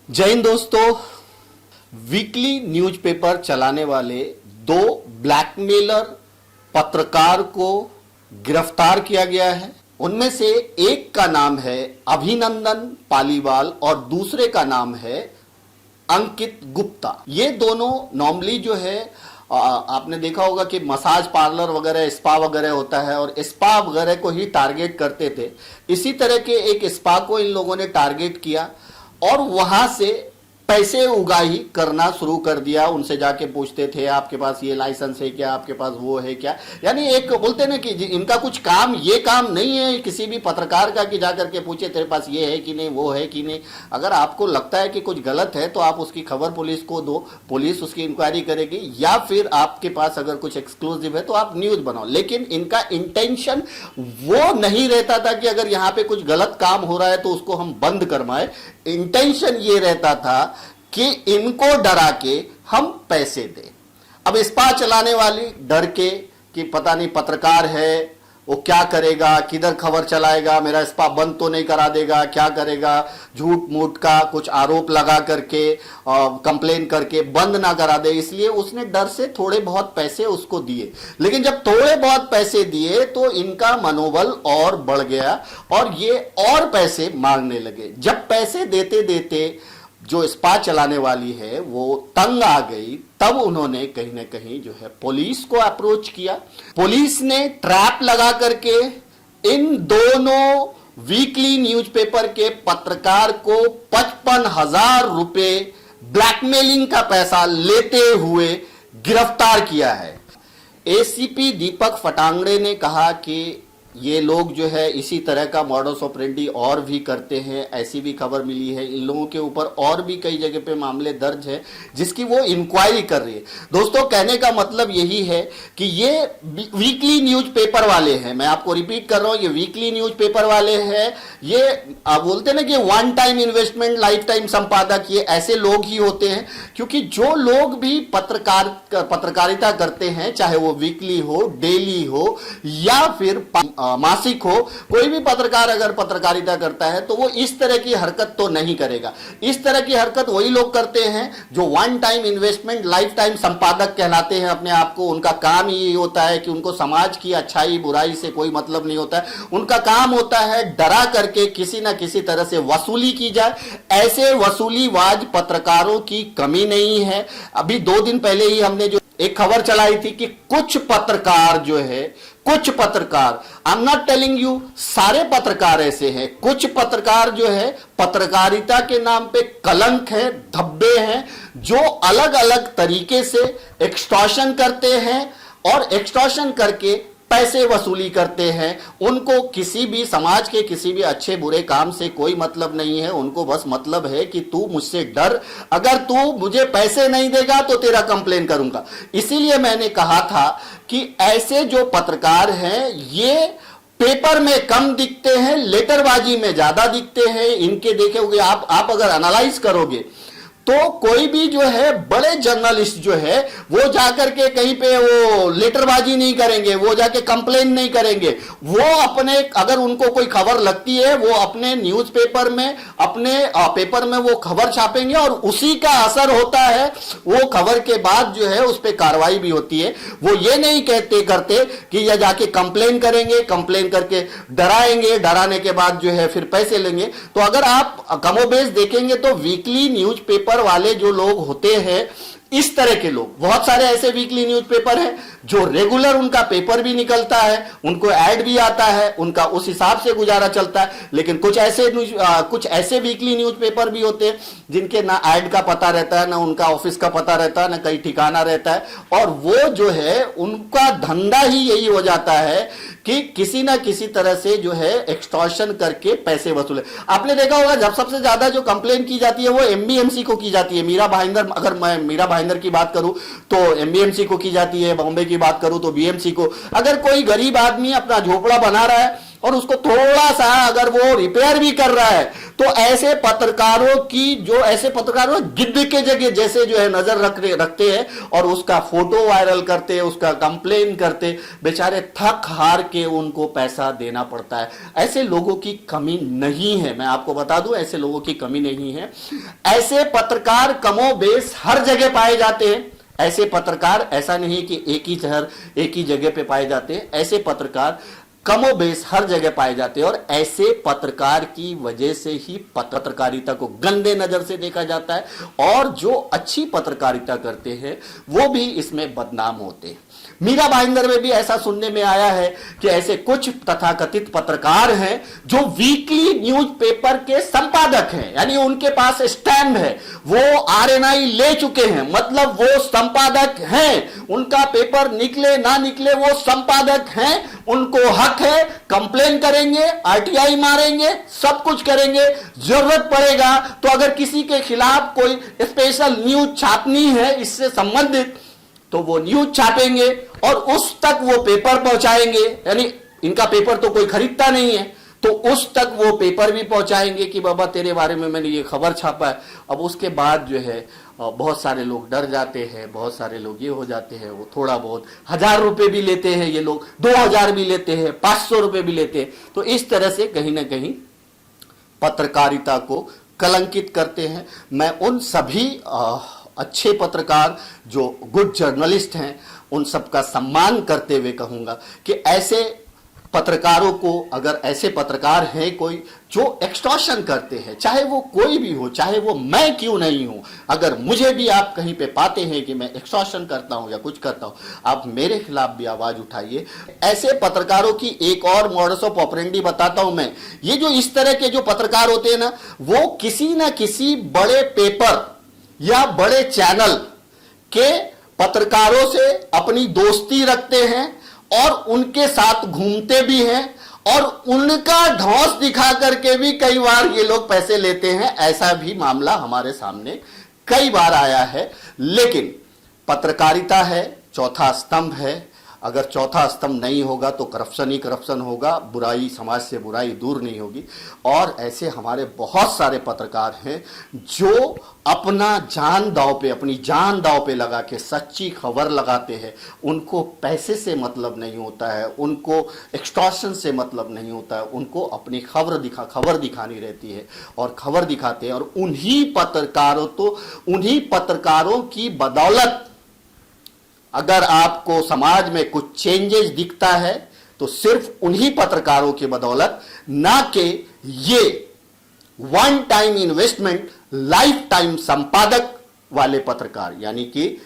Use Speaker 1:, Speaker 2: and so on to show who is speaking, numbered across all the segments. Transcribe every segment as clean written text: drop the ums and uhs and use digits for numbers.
Speaker 1: जय हिंद दोस्तों। Weekly newspaper चलाने वाले दो ब्लैकमेलर पत्रकार को गिरफ्तार किया गया है। उनमें से एक का नाम है अभिनंदन पालीवाल और दूसरे का नाम है अंकित गुप्ता। ये दोनों नॉर्मली जो है आपने देखा होगा कि मसाज पार्लर वगैरह स्पा वगैरह होता है और स्पा वगैरह को ही टारगेट करते थे। इसी तरह के एक स्पा को इन लोगों ने टारगेट किया और वहां से पैसे उगाही करना शुरू कर दिया। उनसे जाके पूछते थे आपके पास ये लाइसेंस है क्या, आपके पास वो है क्या। यानी एक बोलते ना कि इनका कुछ काम ये काम नहीं है किसी भी पत्रकार का कि जाकर के पूछे तेरे पास ये है कि नहीं, वो है कि नहीं। अगर आपको लगता है कि कुछ गलत है तो आप उसकी खबर पुलिस को दो, पुलिस उसकी इंक्वायरी करेगी, या फिर आपके पास अगर कुछ एक्सक्लूसिव है तो आप न्यूज बनाओ। लेकिन इनका इंटेंशन वो नहीं रहता था कि अगर यहाँ पे कुछ गलत काम हो रहा है तो उसको हम बंद करवाएं। इंटेंशन ये रहता था कि इनको डरा के हम पैसे दें। अब स्पा चलाने वाली डर के कि पता नहीं पत्रकार है वो क्या करेगा, किधर खबर चलाएगा, मेरा स्पा बंद तो नहीं करा देगा, क्या करेगा, झूठ मूठ का कुछ आरोप लगा करके कंप्लेन करके बंद ना करा दे, इसलिए उसने डर से थोड़े बहुत पैसे उसको दिए। लेकिन जब थोड़े बहुत पैसे दिए तो इनका मनोबल और बढ़ गया और ये और पैसे मांगने लगे। जब पैसे देते देते जो स्पा चलाने वाली है वो तंग आ गई, तब उन्होंने कहीं ना कहीं जो है पुलिस को अप्रोच किया। पुलिस ने ट्रैप लगा करके इन दोनों वीकली न्यूज़पेपर के पत्रकार को 55,000 रुपए ब्लैकमेलिंग का पैसा लेते हुए गिरफ्तार किया है। एसीपी दीपक फटांगड़े ने कहा कि ये लोग जो है इसी तरह का मॉडस ऑपरेंडी और भी करते हैं, ऐसी भी खबर मिली है। इन लोगों के ऊपर और भी कई जगह पे मामले दर्ज है जिसकी वो इंक्वायरी कर रही है। दोस्तों कहने का मतलब यही है कि ये वीकली न्यूज़पेपर वाले हैं, मैं आपको रिपीट कर रहा हूं, ये वीकली न्यूज़पेपर वाले हैं। ये आप बोलते ना कि one time investment life time संपादक, ये ऐसे लोग ही होते हैं। क्योंकि जो लोग भी पत्रकारिता करते हैं, चाहे वो वीकली हो, डेली हो या फिर मासिक हो, कोई भी पत्रकार अगर पत्रकारिता करता है तो वो इस तरह की हरकत तो नहीं करेगा। इस तरह की हरकत वही लोग करते हैं जो one time investment life time संपादक कहलाते हैं अपने आप को। उनका काम ही होता है कि उनको समाज की अच्छाई बुराई से कोई मतलब नहीं होता है। उनका काम होता है डरा करके किसी ना किसी तरह से वसूली की जाए। ऐसे वसूलीबाज पत्रकारों की कमी नहीं है। अभी 2 दिन पहले ही हमने जो एक खबर चलाई थी कि कुछ पत्रकार जो है, कुछ पत्रकार, I am not telling you सारे पत्रकार ऐसे हैं, कुछ पत्रकार जो है पत्रकारिता के नाम पे कलंक है, धब्बे हैं, जो अलग अलग तरीके से एक्सटॉर्शन करते हैं और एक्सटॉर्शन करके पैसे वसूली करते हैं। उनको किसी भी समाज के किसी भी अच्छे बुरे काम से कोई मतलब नहीं है। उनको बस मतलब है कि तू मुझसे डर, अगर तू मुझे पैसे नहीं देगा तो तेरा कंप्लेन करूंगा। इसीलिए मैंने कहा था कि ऐसे जो पत्रकार हैं ये पेपर में कम दिखते हैं, लेटरबाजी में ज्यादा दिखते हैं। इनके देखे हुए आप अगर एनालाइज करोगे तो कोई भी जो है बड़े जर्नलिस्ट जो है वो जाकर के कहीं पे वो लेटरबाजी नहीं करेंगे, वो जाके कंप्लेन नहीं करेंगे। वो अपने अगर उनको कोई खबर लगती है वो अपने न्यूज़पेपर में, अपने पेपर में वो खबर छापेंगे और उसी का असर होता है। वो खबर के बाद जो है उस पर कार्रवाई भी होती है। वो ये नहीं करते कि ये जाके कंप्लेन करेंगे, कंप्लेन करके डराएंगे, डराने के बाद जो है फिर पैसे लेंगे। तो अगर आप कमोबेश देखेंगे तो वीकली न्यूज़पेपर वाले जो लोग होते हैं, इस तरह के लोग, बहुत सारे ऐसे वीकली न्यूज़पेपर हैं जो रेगुलर उनका पेपर भी निकलता है, उनको ऐड भी आता है, उनका उस हिसाब से गुजारा चलता है। लेकिन कुछ ऐसे वीकली न्यूज़पेपर भी होते हैं जिनके ना ऐड का पता रहता है, ना उनका ऑफिस का पता रहता है, ना कहीं ठिकाना रहता है। और वो जो है उनका धंधा ही यही हो जाता है कि किसी ना किसी तरह से जो है एक्सटॉर्शन करके पैसे वसूले। आपने देखा होगा जब सबसे ज्यादा जो कंप्लेन की जाती है वो एमबीएमसी को की जाती है। मीरा भाईंदर, अगर मैं मीरा भाईंदर की बात करूं तो एमबीएमसी को की जाती है, बॉम्बे की बात करूं तो बीएमसी को। अगर कोई गरीब आदमी अपना झोपड़ा बना रहा है और उसको थोड़ा सा अगर वो रिपेयर भी कर रहा है तो ऐसे पत्रकारों गिद्ध के जगह जैसे जो है नजर रखते हैं और उसका फोटो वायरल करते, उसका कंप्लेन करते, बेचारे थक हार के उनको पैसा देना पड़ता है। ऐसे लोगों की कमी नहीं है, मैं आपको बता दूं, ऐसे लोगों की कमी नहीं है। ऐसे पत्रकार कमोबेश हर जगह पाए जाते हैं। ऐसे पत्रकार ऐसा नहीं कि एक ही जगह पे पाए जाते हैं, ऐसे पत्रकार कमोबेश हर जगह पाए जाते हैं और ऐसे पत्रकार की वजह से ही पत्रकारिता को गंदे नजर से देखा जाता है और जो अच्छी पत्रकारिता करते हैं वो भी इसमें बदनाम होते हैं। मीरा भाईंदर में भी ऐसा सुनने में आया है कि ऐसे कुछ तथाकथित पत्रकार हैं जो वीकली न्यूज़पेपर के संपादक हैं, यानी उनके पास स्टैंड है, वो आरएनआई ले चुके हैं, मतलब वो संपादक हैं, उनका पेपर निकले ना निकले वो संपादक हैं, उनको हक है, कंप्लेन करेंगे, आरटीआई मारेंगे, सब कुछ करेंगे। जरूरत पड़ेगा तो अगर किसी के खिलाफ कोई स्पेशल न्यूज छापनी है इससे संबंधित तो वो न्यूज छापेंगे और उस तक वो पेपर पहुंचाएंगे, यानी इनका पेपर तो कोई खरीदता नहीं है तो उस तक वो पेपर भी पहुंचाएंगे कि बाबा तेरे बारे में मैंने ये खबर छापा है। अब उसके बाद जो है बहुत सारे लोग डर जाते हैं, बहुत सारे लोग ये हो जाते हैं, वो थोड़ा बहुत 1000 रुपए भी लेते हैं, ये लोग 2000 भी लेते हैं, 500 रुपए भी लेते हैं। तो इस तरह से कहीं ना कहीं पत्रकारिता को कलंकित करते हैं। मैं उन सभी अच्छे पत्रकार जो गुड जर्नलिस्ट हैं उन सबका सम्मान करते हुए कहूंगा कि ऐसे पत्रकारों को, अगर ऐसे पत्रकार हैं कोई जो एक्सटॉर्शन करते हैं, चाहे वो कोई भी हो, चाहे वो मैं क्यों नहीं हूं, अगर मुझे भी आप कहीं पे पाते हैं कि मैं एक्सटॉर्शन करता हूं या कुछ करता हूं, आप मेरे खिलाफ भी आवाज उठाइए। ऐसे पत्रकारों की एक और मॉडस ऑफ ऑपरेंडी बताता हूं मैं। ये जो इस तरह के जो पत्रकार होते हैं ना, वो किसी ना किसी बड़े पेपर या बड़े चैनल के पत्रकारों से अपनी दोस्ती रखते हैं और उनके साथ घूमते भी हैं और उनका ढौंस दिखा करके भी कई बार ये लोग पैसे लेते हैं। ऐसा भी मामला हमारे सामने कई बार आया है। लेकिन पत्रकारिता है, चौथा स्तंभ है, अगर चौथा स्तंभ नहीं होगा तो करप्शन ही करप्शन होगा, बुराई, समाज से बुराई दूर नहीं होगी। और ऐसे हमारे बहुत सारे पत्रकार हैं जो अपना जान दांव पे, अपनी जान दांव पे लगा के सच्ची खबर लगाते हैं। उनको पैसे से मतलब नहीं होता है, उनको एक्सटॉर्शन से मतलब नहीं होता है, उनको अपनी खबर दिखानी रहती है और खबर दिखाते हैं। और उन्हीं पत्रकारों की बदौलत अगर आपको समाज में कुछ चेंजेस दिखता है तो सिर्फ उन्हीं पत्रकारों की बदौलत, ना कि ये one time investment life time संपादक वाले पत्रकार, यानी कि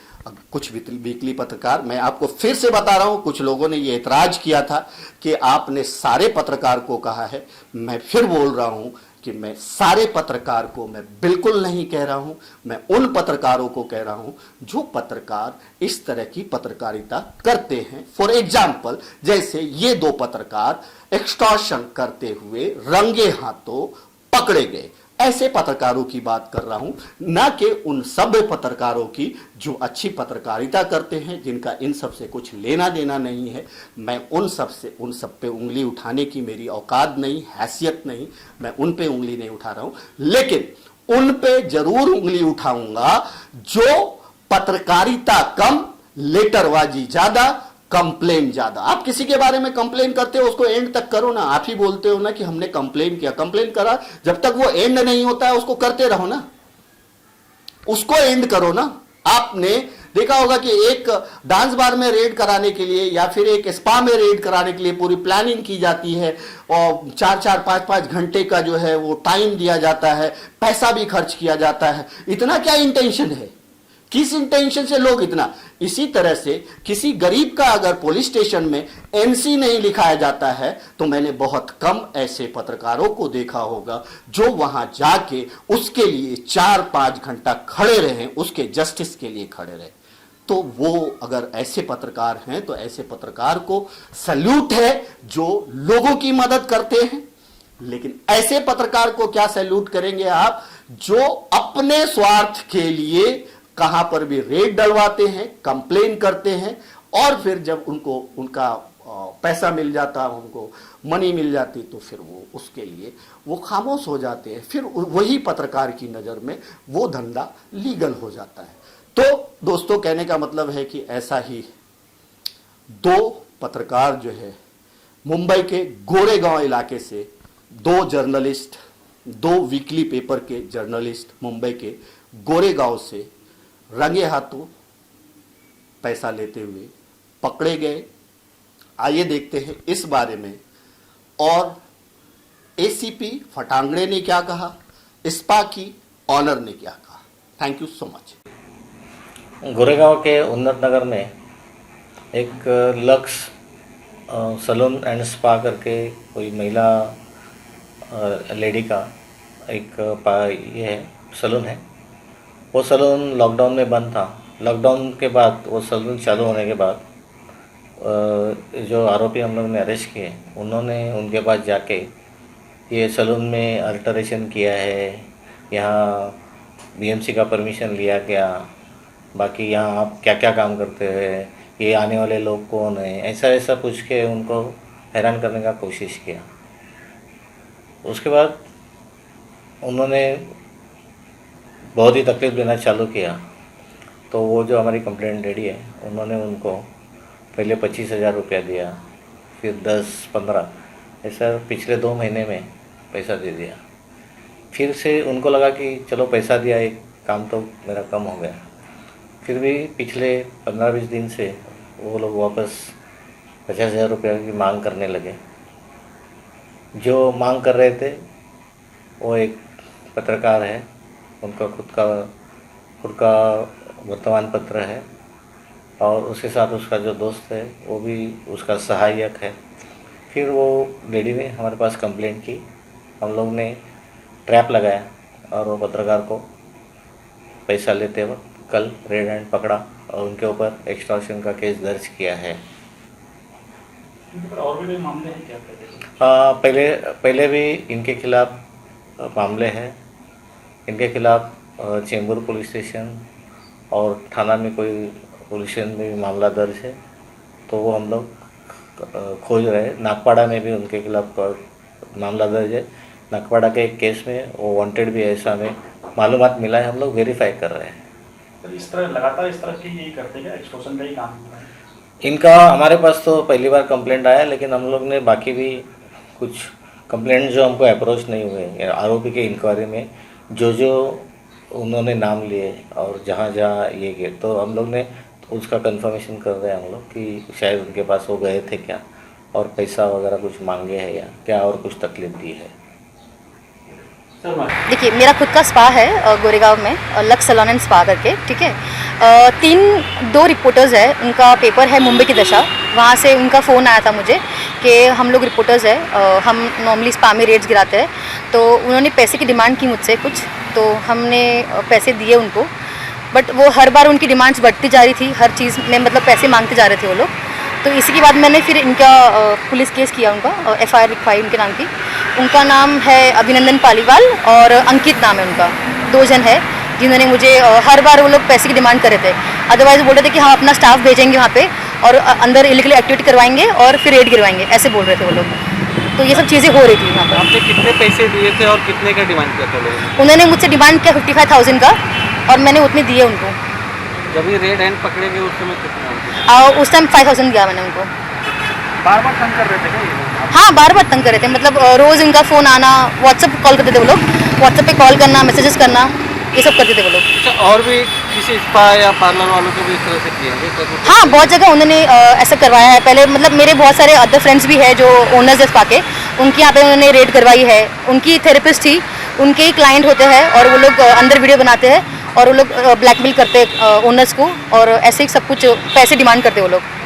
Speaker 1: कुछ वीकली पत्रकार। मैं आपको फिर से बता रहा हूं, कुछ लोगों ने ये एतराज किया था कि आपने सारे पत्रकार को कहा है। मैं फिर बोल रहा हूं कि मैं सारे पत्रकार को मैं बिल्कुल नहीं कह रहा हूं, मैं उन पत्रकारों को कह रहा हूं जो पत्रकार इस तरह की पत्रकारिता करते हैं। फॉर एग्जाम्पल, जैसे ये दो पत्रकार एक्सटॉर्शन करते हुए रंगे हाथों पकड़े गए, ऐसे पत्रकारों की बात कर रहा हूं, ना कि उन सब पत्रकारों की जो अच्छी पत्रकारिता करते हैं, जिनका इन सब से कुछ लेना देना नहीं है। मैं उन सब पे उंगली उठाने की मेरी औकात नहीं, हैसियत नहीं, मैं उन पे उंगली नहीं उठा रहा हूं। लेकिन उन पे जरूर उंगली उठाऊंगा जो पत्रकारिता कम, लेटरबाजी ज्यादा, कंप्लेन ज्यादा। आप किसी के बारे में कंप्लेन करते हो, उसको एंड तक करो ना। आप ही बोलते हो ना कि हमने कंप्लेन किया, कंप्लेन करा, जब तक वो एंड नहीं होता है उसको करते रहो ना, उसको एंड करो ना। आपने देखा होगा कि एक डांस बार में रेड कराने के लिए या फिर एक स्पा में रेड कराने के लिए पूरी प्लानिंग की जाती है और 4-4, 5-5 घंटे का जो है वो टाइम दिया जाता है, पैसा भी खर्च किया जाता है। इतना क्या इंटेंशन है, किस इंटेंशन से लोग इतना। इसी तरह से किसी गरीब का अगर पुलिस स्टेशन में एनसी नहीं लिखाया जाता है तो मैंने बहुत कम ऐसे पत्रकारों को देखा होगा जो वहां जाके उसके लिए 4-5 घंटा खड़े रहे, उसके जस्टिस के लिए खड़े रहे। तो वो अगर ऐसे पत्रकार हैं तो ऐसे पत्रकार को सैल्यूट है जो लोगों की मदद करते हैं। लेकिन ऐसे पत्रकार को क्या सैल्यूट करेंगे आप जो अपने स्वार्थ के लिए कहां पर भी रेड डलवाते हैं, कंप्लेन करते हैं और फिर जब उनका पैसा मिल जाता, उनको मनी मिल जाती, तो फिर वो उसके लिए वो खामोश हो जाते हैं। फिर वही पत्रकार की नज़र में वो धंधा लीगल हो जाता है। तो दोस्तों, कहने का मतलब है कि ऐसा ही 2 पत्रकार जो है मुंबई के गोरेगांव इलाके से, 2 जर्नलिस्ट, 2 वीकली पेपर के जर्नलिस्ट मुंबई के गोरेगांव से रंगे हाथों पैसा लेते हुए पकड़े गए। आइए देखते हैं इस बारे में और एसीपी फटांगड़े ने क्या कहा, स्पा की ऑनर ने क्या कहा। Thank you so much.
Speaker 2: Goregaon के उन्नत नगर में एक लक्स सलून एंड स्पा करके कोई महिला लेडी का एक ये है सलून है। वो सलून लॉकडाउन में बंद था। लॉकडाउन के बाद वो सलून चालू होने के बाद जो आरोपी हम लोग ने अरेस्ट किए, उन्होंने उनके पास जाके ये सलून में अल्टरेशन किया है, यहाँ बीएमसी का परमिशन लिया गया, बाकी यहाँ आप क्या क्या काम करते हैं, ये आने वाले लोग कौन है, ऐसा ऐसा पूछ के उनको हैरान करने का कोशिश किया। उसके बाद उन्होंने बहुत ही तकलीफ देना चालू किया। तो वो जो हमारी कंप्लेंट रेडी है, उन्होंने उनको पहले 25,000 रुपया दिया, फिर 10-15 ऐसा पिछले 2 महीने में पैसा दे दिया। फिर से उनको लगा कि चलो पैसा दिया, एक काम तो मेरा कम हो गया। फिर भी पिछले 15-20 दिन से वो लोग वापस 50,000 रुपया की मांग करने लगे। जो मांग कर रहे थे वो एक पत्रकार है, उनका खुद का वर्तमान पत्र है, और उसके साथ उसका जो दोस्त है वो भी उसका सहायक है। फिर वो लेडी ने हमारे पास कंप्लेंट की, हम लोग ने ट्रैप लगाया और वो पत्रकार को पैसा लेते वक्त कल रेड हैंड पकड़ा और उनके ऊपर एक्सटॉर्शन का केस दर्ज किया है।
Speaker 3: और भी मामले हैं क्या?
Speaker 2: पहले भी इनके खिलाफ मामले हैं। इनके खिलाफ चेंबूर पुलिस स्टेशन और थाना में कोई पुलिस स्टेशन में भी मामला दर्ज है, तो वो हम लोग खोज रहे हैं। नागपाड़ा में भी उनके खिलाफ मामला दर्ज है। नागपाड़ा के एक केस में वो वांटेड भी है, ऐसा हमें मालूमात मिला है, हम लोग वेरीफाई कर रहे हैं।
Speaker 3: तो इस तरह लगातार इस तरह की यही करते क्या, एक्सटॉर्शन का ही काम हो रहा है?
Speaker 2: इनका हमारे पास तो पहली बार कंप्लेंट आया, लेकिन हम लोग ने बाकी भी कुछ कंप्लेंट जो हमको अप्रोच नहीं हुए, आरोपी के इंक्वायरी में जो उन्होंने नाम लिए और जहाँ ये गए, तो हम लोग ने उसका कंफर्मेशन कर रहे हैं हम लोग कि शायद उनके पास वो गए थे क्या और पैसा वगैरह कुछ मांगे हैं या क्या और कुछ तकलीफ दी है।
Speaker 4: देखिए, मेरा खुद का स्पा है गोरेगांव में, लक्स सैलून एंड स्पा करके, ठीक है। 2 रिपोर्टर्स है, उनका पेपर है मुंबई की दशा। वहाँ से उनका फ़ोन आया था मुझे कि हम लोग रिपोर्टर्स है, हम नॉर्मली स्पा में रेट्स गिराते हैं, तो उन्होंने पैसे की डिमांड की मुझसे कुछ, तो हमने पैसे दिए उनको। बट वो हर बार उनकी डिमांड्स बढ़ती जा रही थी, हर चीज़ में मतलब पैसे मांगते जा रहे थे वो लोग। तो इसी के बाद मैंने फिर इनका पुलिस केस किया, उनका FIR लिखवाई उनके नाम की। उनका नाम है अभिनंदन पालीवाल और अंकित नाम है उनका। 2 जन है जिन्होंने मुझे हर बार वो लोग पैसे की डिमांड कर रहे थे। अदरवाइज बोल रहे थे कि हम अपना स्टाफ भेजेंगे वहाँ पे और अंदर इलीगल एक्टिविटी करवाएंगे और फिर रेड गिरवाएंगे, ऐसे बोल रहे थे वो लोग। तो ये सब चीज़ें हो रही थी वहाँ पर।
Speaker 5: आपने कितने पैसे दिए थे और कितने का डिमांड किया था लोगों ने?
Speaker 4: उन्होंने मुझसे डिमांड किया 55,000 का और मैंने उतने दिए उनको।
Speaker 5: जब ये रेड हैंड पकड़े गए उस समय कितना?
Speaker 4: उस टाइम 5,000 दिया मैंने उनको।
Speaker 3: बार बार तंग कर रहे थे क्या ये लोग?
Speaker 4: हाँ, बार बार तंग कर रहे थे, मतलब रोज़ इनका फ़ोन आना, व्हाट्सएप कॉल करते थे वो लोग, व्हाट्सएप पे कॉल करना, मैसेजेस करना, ये सब करते थे वो लोग।
Speaker 5: अच्छा, और भी किसी स्पा या पार्लर वालों को भी इस तरह से किया है?
Speaker 4: हाँ, बहुत जगह उन्होंने ऐसा करवाया है पहले। मतलब मेरे बहुत सारे अदर फ्रेंड्स भी हैं जो ओनर्स है स्पा के, उनके यहाँ पे उन्होंने रेड करवाई है। उनकी थेरेपिस्ट थी, उनके ही क्लाइंट होते हैं और वो लोग अंदर वीडियो बनाते हैं और वो लोग ब्लैकमेल करते हैं ओनर्स को और ऐसे ही सब कुछ पैसे डिमांड करते हैं वो लोग।